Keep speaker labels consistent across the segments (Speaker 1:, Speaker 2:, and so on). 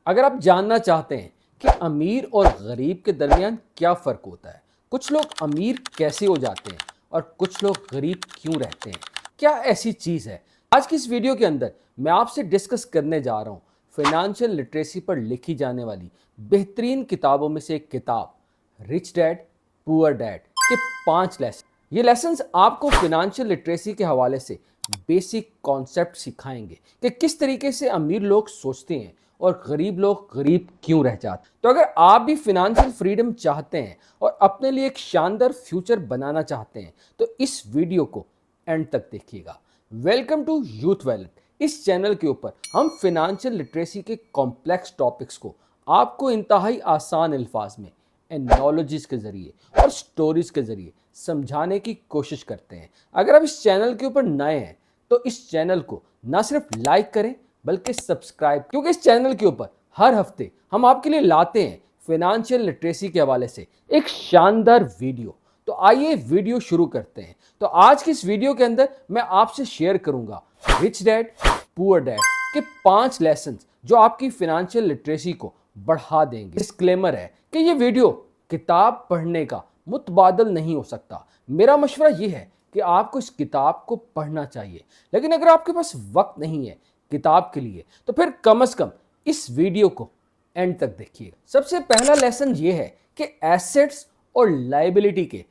Speaker 1: اگر آپ جاننا چاہتے ہیں کہ امیر اور غریب کے درمیان کیا فرق ہوتا ہے، کچھ لوگ امیر کیسے ہو جاتے ہیں اور کچھ لوگ غریب کیوں رہتے ہیں، کیا ایسی چیز ہے؟ آج کی اس ویڈیو کے اندر میں آپ سے ڈسکس کرنے جا رہا ہوں فائنانشل لٹریسی پر لکھی جانے والی بہترین کتابوں میں سے ایک کتاب رچ ڈیڈ پور ڈیڈ کے 5 لیسن۔ یہ لیسنز آپ کو فائنانشل لٹریسی کے حوالے سے بیسک کانسیپٹ سکھائیں گے کہ کس طریقے سے امیر لوگ سوچتے ہیں اور غریب لوگ غریب کیوں رہ جاتے ہیں۔ تو اگر آپ بھی فائنانشل فریڈم چاہتے ہیں اور اپنے لیے ایک شاندار فیوچر بنانا چاہتے ہیں تو اس ویڈیو کو اینڈ تک دیکھیے گا۔ Welcome to youth wealth. اس چینل کے اوپر ہم فائنانشل لٹریسی کے کمپلیکس ٹاپکس کو آپ کو انتہائی آسان الفاظ میں انالوجیز کے ذریعے اور سٹوریز کے ذریعے سمجھانے کی کوشش کرتے ہیں۔ اگر آپ اس چینل کے اوپر نئے ہیں تو اس چینل کو نہ صرف لائک کریں بلکہ سبسکرائب، کیونکہ اس چینل کے اوپر ہر ہفتے ہم آپ کے لیے لاتے ہیں فائنانشل لٹریسی کے حوالے سے ایک شاندار ویڈیو۔ تو آئیے ویڈیو شروع کرتے ہیں۔ تو آج کی اس ویڈیو کے اندر میں آپ سے شیئر کروں گا رچ ڈیڈ پور ڈیڈ کے 5 لیسنز جو آپ کی فائنانشل لٹریسی کو بڑھا دیں گے۔ ڈسکلیمر ہے کہ یہ ویڈیو کتاب پڑھنے کا متبادل نہیں ہو سکتا۔ میرا مشورہ یہ ہے کہ آپ کو اس کتاب کو پڑھنا چاہیے، لیکن اگر آپ کے پاس وقت نہیں ہے کتاب کے لیے تو پھر کم از کم اس ویڈیو کو اینڈ تک دیکھیے۔ سب سے پہلا لیسن یہ ہے کہ ایسٹس اور لائبلٹی کے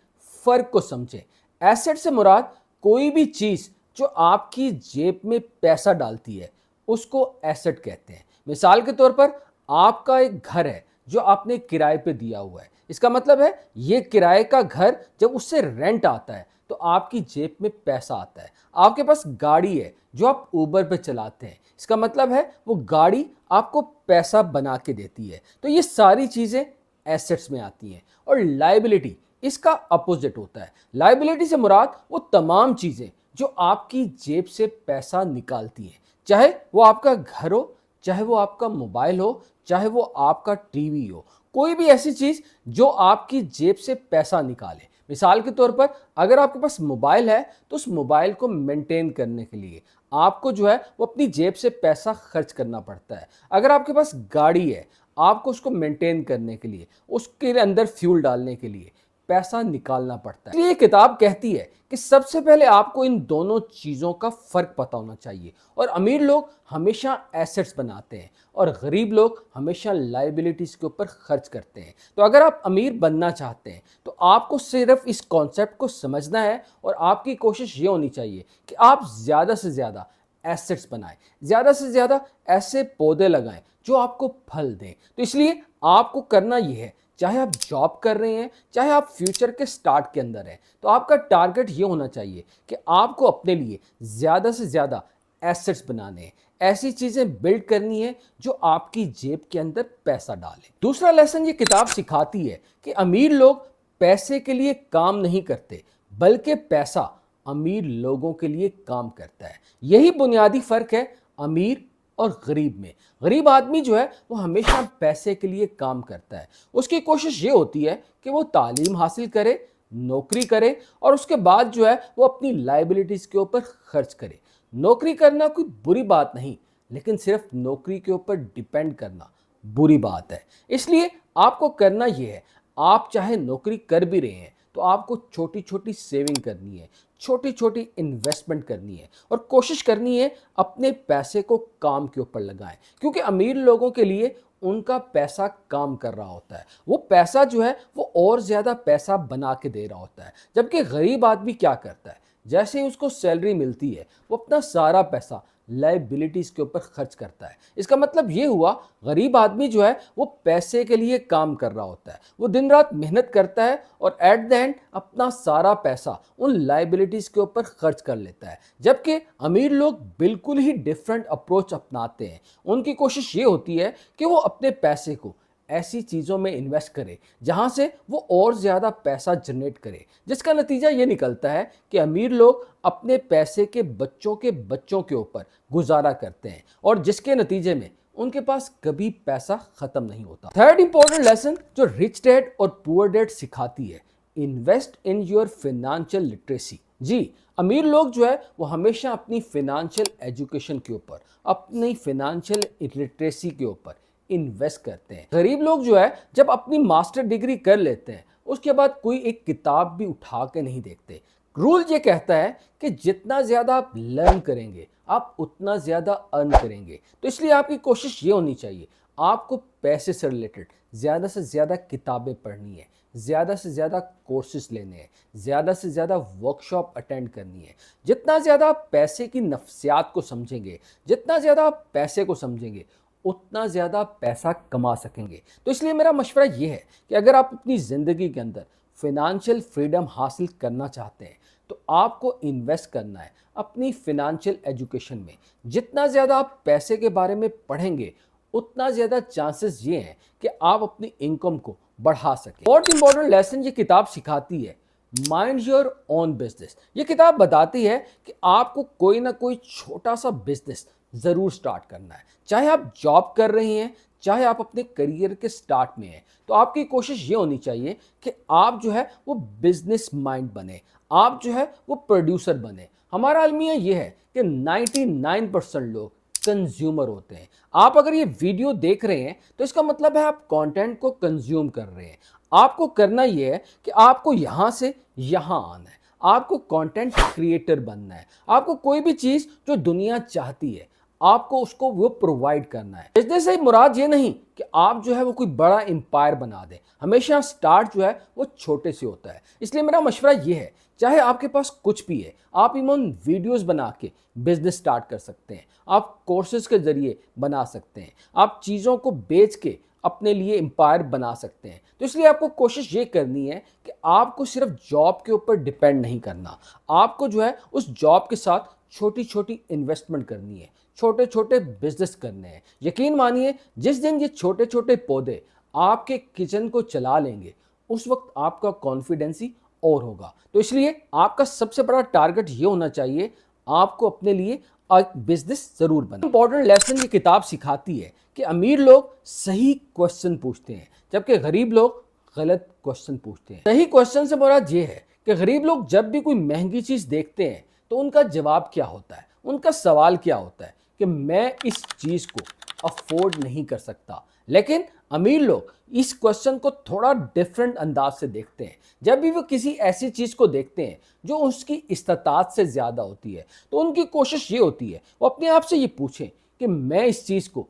Speaker 1: فرق کو سمجھیں۔ ایسٹ سے مراد کوئی بھی چیز جو آپ کی جیب میں پیسہ ڈالتی ہے اس کو ایسٹ کہتے ہیں۔ مثال کے طور پر آپ کا ایک گھر ہے جو آپ نے کرائے پہ دیا ہوا ہے، اس کا مطلب ہے یہ کرائے کا گھر جب اس سے رینٹ آتا ہے تو آپ کی جیب میں پیسہ آتا ہے۔ آپ کے پاس گاڑی ہے جو آپ اوبر پہ چلاتے ہیں، اس کا مطلب ہے وہ گاڑی آپ کو پیسہ بنا کے دیتی ہے۔ تو یہ ساری چیزیں ایسٹس میں آتی ہیں۔ اور لائبلٹی اس کا اپوزٹ ہوتا ہے۔ لائبلٹی سے مراد وہ تمام چیزیں جو آپ کی جیب سے پیسہ نکالتی ہیں، چاہے وہ آپ کا گھر ہو، چاہے وہ آپ کا موبائل ہو، چاہے وہ آپ کا ٹی وی ہو، کوئی بھی ایسی چیز جو آپ کی جیب سے پیسہ نکالے۔ مثال کے طور پر اگر آپ کے پاس موبائل ہے تو اس موبائل کو مینٹین کرنے کے لیے آپ کو جو ہے وہ اپنی جیب سے پیسہ خرچ کرنا پڑتا ہے۔ اگر آپ کے پاس گاڑی ہے، آپ کو اس کو مینٹین کرنے کے لیے، اس کے اندر فیول ڈالنے کے لیے پیسہ نکالنا پڑتا ہے۔ اس لیے یہ کتاب کہتی ہے کہ سب سے پہلے آپ کو ان دونوں چیزوں کا فرق پتہ ہونا چاہیے۔ اور امیر لوگ ہمیشہ ایسٹس بناتے ہیں اور غریب لوگ ہمیشہ لائبلٹیز کے اوپر خرچ کرتے ہیں۔ تو اگر آپ امیر بننا چاہتے ہیں تو آپ کو صرف اس کانسیپٹ کو سمجھنا ہے اور آپ کی کوشش یہ ہونی چاہیے کہ آپ زیادہ سے زیادہ ایسٹس بنائیں، زیادہ سے زیادہ ایسے پودے لگائیں جو آپ کو پھل دیں۔ تو اس لیے آپ کو کرنا یہ ہے، چاہے آپ جاب کر رہے ہیں، چاہے آپ فیوچر کے سٹارٹ کے اندر ہیں، تو آپ کا ٹارگٹ یہ ہونا چاہیے کہ آپ کو اپنے لیے زیادہ سے زیادہ ایسٹس بنانے ہیں، ایسی چیزیں بلڈ کرنی ہے جو آپ کی جیب کے اندر پیسہ ڈالیں۔ دوسرا لیسن یہ کتاب سکھاتی ہے کہ امیر لوگ پیسے کے لیے کام نہیں کرتے بلکہ پیسہ امیر لوگوں کے لیے کام کرتا ہے۔ یہی بنیادی فرق ہے امیر اور غریب میں۔ غریب آدمی جو ہے وہ ہمیشہ پیسے کے لیے کام کرتا ہے۔ اس کی کوشش یہ ہوتی ہے کہ وہ تعلیم حاصل کرے، نوکری کرے اور اس کے بعد جو ہے وہ اپنی لائبلٹیز کے اوپر خرچ کرے۔ نوکری کرنا کوئی بری بات نہیں، لیکن صرف نوکری کے اوپر ڈیپینڈ کرنا بری بات ہے۔ اس لیے آپ کو کرنا یہ ہے، آپ چاہے نوکری کر بھی رہے ہیں تو آپ کو چھوٹی چھوٹی سیونگ کرنی ہے، چھوٹی چھوٹی انویسٹمنٹ کرنی ہے اور کوشش کرنی ہے اپنے پیسے کو کام کے اوپر لگائیں، کیونکہ امیر لوگوں کے لیے ان کا پیسہ کام کر رہا ہوتا ہے۔ وہ پیسہ جو ہے وہ اور زیادہ پیسہ بنا کے دے رہا ہوتا ہے، جبکہ غریب آدمی کیا کرتا ہے؟ جیسے ہی اس کو سیلری ملتی ہے وہ اپنا سارا پیسہ لائبلٹیز کے اوپر خرچ کرتا ہے۔ اس کا مطلب یہ ہوا غریب آدمی جو ہے وہ پیسے کے لیے کام کر رہا ہوتا ہے، وہ دن رات محنت کرتا ہے اور ایٹ دی اینڈ اپنا سارا پیسہ ان لائبلٹیز کے اوپر خرچ کر لیتا ہے۔ جبکہ امیر لوگ بالکل ہی ڈیفرنٹ اپروچ اپناتے ہیں۔ ان کی کوشش یہ ہوتی ہے کہ وہ اپنے پیسے کو ایسی چیزوں میں انویسٹ کرے جہاں سے وہ اور زیادہ پیسہ جنریٹ کرے، جس کا نتیجہ یہ نکلتا ہے کہ امیر لوگ اپنے پیسے کے بچوں کے اوپر گزارا کرتے ہیں اور جس کے نتیجے میں ان کے پاس کبھی پیسہ ختم نہیں ہوتا۔ تھرڈ امپورٹنٹ لیسن جو رچ ڈیڈ اور پور ڈیڈ سکھاتی ہے، invest in your financial literacy. جی، امیر لوگ جو ہے وہ ہمیشہ اپنی فائنانشل ایجوکیشن کے اوپر، اپنی فائنانشل لٹریسی کے اوپر انویسٹ کرتے ہیں۔ غریب لوگ جو ہے جب اپنی ماسٹر ڈگری کر لیتے ہیں اس کے بعد کوئی ایک کتاب بھی اٹھا کے نہیں دیکھتے۔ رول یہ کہتا ہے کہ جتنا زیادہ آپ لرن کریں گے آپ اتنا زیادہ ارن کریں گے۔ تو اس لیے آپ کی کوشش یہ ہونی چاہیے آپ کو پیسے سے ریلیٹڈ زیادہ سے زیادہ کتابیں پڑھنی ہے، زیادہ سے زیادہ کورسز لینے ہیں، زیادہ سے زیادہ ورکشاپ اٹینڈ کرنی ہے۔ جتنا زیادہ آپ پیسے کی نفسیات کو سمجھیں گے، جتنا زیادہ آپ پیسے کو سمجھیں گے اتنا زیادہ پیسہ کما سکیں گے۔ تو اس لیے میرا مشورہ یہ ہے کہ اگر آپ اپنی زندگی کے اندر فائنانشیل فریڈم حاصل کرنا چاہتے ہیں تو آپ کو انویسٹ کرنا ہے اپنی فائنانشیل ایجوکیشن میں۔ جتنا زیادہ آپ پیسے کے بارے میں پڑھیں گے اتنا زیادہ چانسز یہ ہیں کہ آپ اپنی انکم کو بڑھا سکیں۔ بہت امپورٹنٹ لیسن یہ کتاب سکھاتی ہے، مائنڈ یور اون بزنس۔ یہ کتاب بتاتی ہے کہ آپ کو کوئی نہ کوئی چھوٹا سا بزنس ضرور سٹارٹ کرنا ہے، چاہے آپ جاب کر رہے ہیں چاہے آپ اپنے کریئر کے سٹارٹ میں ہیں۔ تو آپ کی کوشش یہ ہونی چاہیے کہ آپ جو ہے وہ بزنس مائنڈ بنے، آپ جو ہے وہ پروڈیوسر بنے۔ ہمارا المیہ یہ ہے کہ 99% لوگ کنزیومر ہوتے ہیں۔ آپ اگر یہ ویڈیو دیکھ رہے ہیں تو اس کا مطلب ہے آپ کانٹینٹ کو کنزیوم کر رہے ہیں۔ آپ کو کرنا یہ ہے کہ آپ کو یہاں سے یہاں آنا ہے، آپ کو کانٹینٹ کریئٹر بننا ہے۔ آپ کو کوئی بھی چیز جو دنیا چاہتی ہے آپ کو اس کو وہ پرووائڈ کرنا ہے۔ بزنس سے مراد یہ نہیں کہ آپ جو ہے وہ کوئی بڑا امپائر بنا دیں، ہمیشہ سٹارٹ جو ہے وہ چھوٹے سے ہوتا ہے۔ اس لیے میرا مشورہ یہ ہے چاہے آپ کے پاس کچھ بھی ہے، آپ ایون ویڈیوز بنا کے بزنس سٹارٹ کر سکتے ہیں، آپ کورسز کے ذریعے بنا سکتے ہیں، آپ چیزوں کو بیچ کے اپنے لیے امپائر بنا سکتے ہیں۔ تو اس لیے آپ کو کوشش یہ کرنی ہے کہ آپ کو صرف جاب کے اوپر ڈیپینڈ نہیں کرنا، آپ کو جو ہے اس جاب کے ساتھ چھوٹی چھوٹی انویسٹمنٹ کرنی ہے، چھوٹے چھوٹے بزنس کرنے ہیں۔ یقین مانیے جس دن یہ چھوٹے چھوٹے پودے آپ کے کچن کو چلا لیں گے اس وقت آپ کا کانفیڈنس ہی اور ہوگا۔ تو اس لیے آپ کا سب سے بڑا ٹارگٹ یہ ہونا چاہیے آپ کو اپنے لیے ایک بزنس ضرور بنا۔ امپورٹنٹ لیسن یہ کتاب سکھاتی ہے کہ امیر لوگ صحیح کوسچن پوچھتے ہیں جبکہ غریب لوگ غلط کوسچن پوچھتے ہیں۔ صحیح کوسچن سے مراد یہ ہے کہ غریب لوگ جب بھی کوئی مہنگی چیز دیکھتے ہیں تو ان کا جواب کیا ہوتا ہے، ان کا سوال کیا ہوتا ہے کہ میں اس چیز کو افورڈ نہیں کر سکتا۔ لیکن امیر لوگ اس کوسچن کو تھوڑا ڈیفرنٹ انداز سے دیکھتے ہیں۔ جب بھی وہ کسی ایسی چیز کو دیکھتے ہیں جو اس کی استطاعت سے زیادہ ہوتی ہے تو ان کی کوشش یہ ہوتی ہے وہ اپنے آپ سے یہ پوچھیں کہ میں اس چیز کو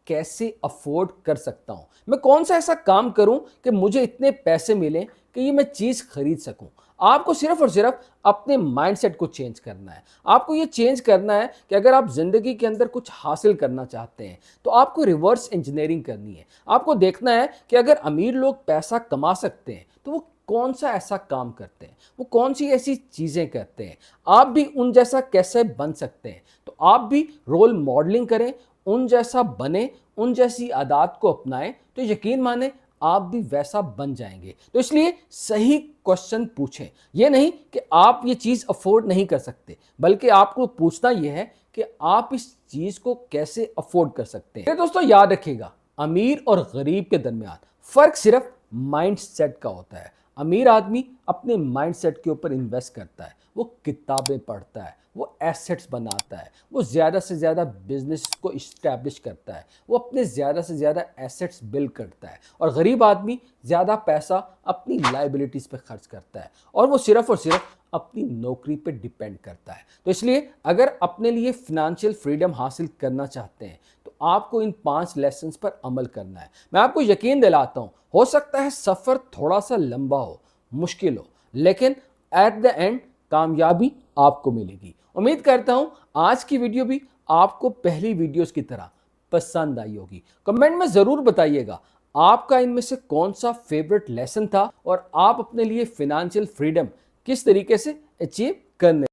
Speaker 1: کیسے افورڈ کر سکتا ہوں، میں کون سا ایسا کام کروں کہ مجھے اتنے پیسے ملیں کہ یہ میں چیز خرید سکوں۔ آپ کو صرف اور صرف اپنے مائنڈ سیٹ کو چینج کرنا ہے۔ آپ کو یہ چینج کرنا ہے کہ اگر آپ زندگی کے اندر کچھ حاصل کرنا چاہتے ہیں تو آپ کو ریورس انجینئرنگ کرنی ہے۔ آپ کو دیکھنا ہے کہ اگر امیر لوگ پیسہ کما سکتے ہیں تو وہ کون سا ایسا کام کرتے ہیں، وہ کون سی ایسی چیزیں کرتے ہیں، آپ بھی ان جیسا کیسے بن سکتے ہیں۔ تو آپ بھی رول ماڈلنگ کریں، ان جیسا بنیں، ان جیسی عادات کو اپنائیں تو یقین مانیں آپ بھی ویسا بن جائیں گے۔ تو اس لیے صحیح کوسچن پوچھیں، یہ نہیں کہ آپ یہ چیز افورڈ نہیں کر سکتے بلکہ آپ کو پوچھنا یہ ہے کہ آپ اس چیز کو کیسے افورڈ کر سکتے ہیں۔ دوستو یاد رکھیے گا امیر اور غریب کے درمیان فرق صرف مائنڈ سیٹ کا ہوتا ہے۔ امیر آدمی اپنے مائنڈ سیٹ کے اوپر انویسٹ کرتا ہے، وہ کتابیں پڑھتا ہے، وہ ایسٹس بناتا ہے، وہ زیادہ سے زیادہ بزنس کو اسٹیبلش کرتا ہے، وہ اپنے زیادہ سے زیادہ ایسٹس بلڈ کرتا ہے۔ اور غریب آدمی زیادہ پیسہ اپنی لائبلٹیز پہ خرچ کرتا ہے اور وہ صرف اور صرف اپنی نوکری پہ ڈیپینڈ کرتا ہے۔ تو اس لیے اگر اپنے لیے فائنانشیل فریڈم حاصل کرنا چاہتے ہیں تو آپ کو ان 5 لیسنز پر عمل کرنا ہے۔ میں آپ کو یقین دلاتا ہوں ہو سکتا ہے سفر تھوڑا سا لمبا ہو، مشکل ہو، لیکن ایٹ دا اینڈ کامیابی آپ کو ملے گی۔ امید کرتا ہوں آج کی ویڈیو بھی آپ کو پہلی ویڈیوز کی طرح پسند آئی ہوگی۔ کمنٹ میں ضرور بتائیے گا آپ کا ان میں سے کون سا فیورٹ لیسن تھا اور آپ اپنے لیے فائنانشیل فریڈم کس طریقے سے اچیو کرنے